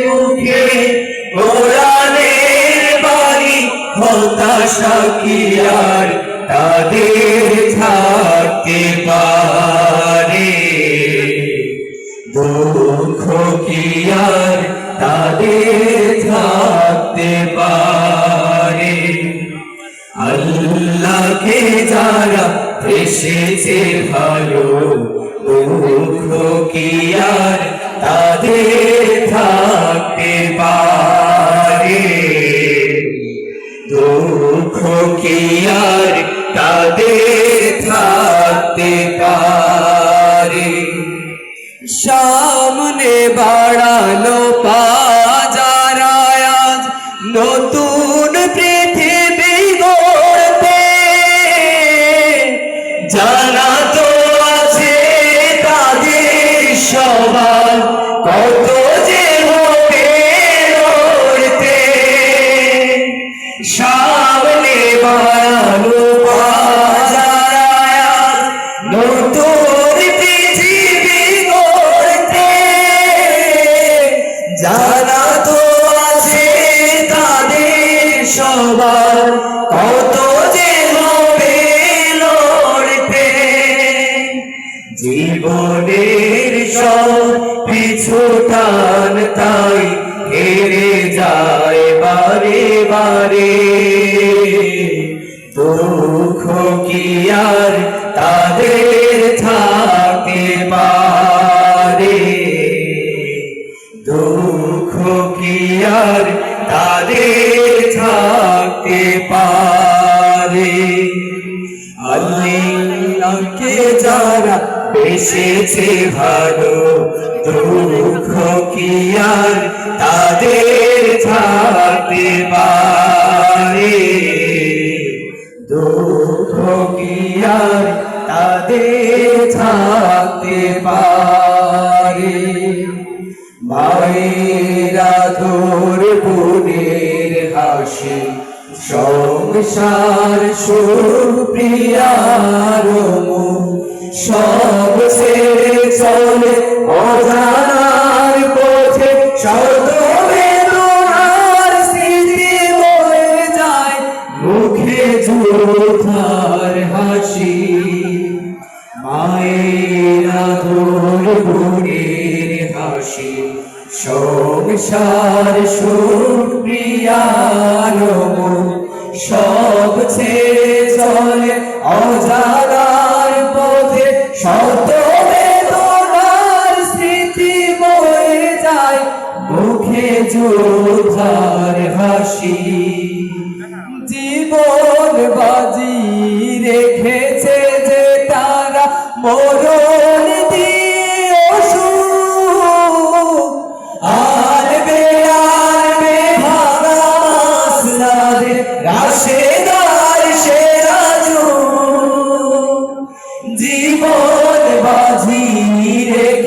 মুখে কোরআনের বাণী হতাশা কি আর তাদের থাকতে পারে দুঃখ কি আর তাদের থাকতে পারে আল্লাহকে যারা এসেছে ভালো দুঃখ কি আর তাদের থাকতে পারে দুঃখ কি আর তাদের থাকতে পারে সামনে বাড়ালো বাজার আজ নতুন পৃথিবী গড়তে জানা তো আছে তাদের সবার কত যে হবে লড়তে সামনে বাড়ালো বাজার আজ নতুন পৃথিবী গড়তে জানা তো আছে তাদের সবার কত যে হবে লড়তে জীবনের সব পিছু টান তাই হেরে যায় বারে বারে দুঃখ কি আর তাদের থাকতে পারে দুঃখ কি আর তাদের থাকতে পারে আল্লাহকে যারা বেসেছে ভালো দুঃখ কি আর তাদের থাকতে পারে দুঃখ কি আর তাদের থাকতে পারে মায়ের আদর বোনের হাসি সংসার সুপ্রিয়ার সব ছেড়ে চলে অজানার পথে শত বেদনার স্মৃতি বয়ে যায় মুখে যোদ্ধার হাসি মায়ের আদর বোনের হাসি সংসার সুপ্রিয়ার সব ছেড়ে চলে অজানার পথে শত বেদনার স্মৃতি বয়ে যায় মুখে যোদ্ধার হাসি জীবন বাজি রেখেছে যে তারা মরণ দিয়ে আনবে আনবে ভাঙা মাসলাদের রাশেদার সেরাজু জীবন বাজি রেখে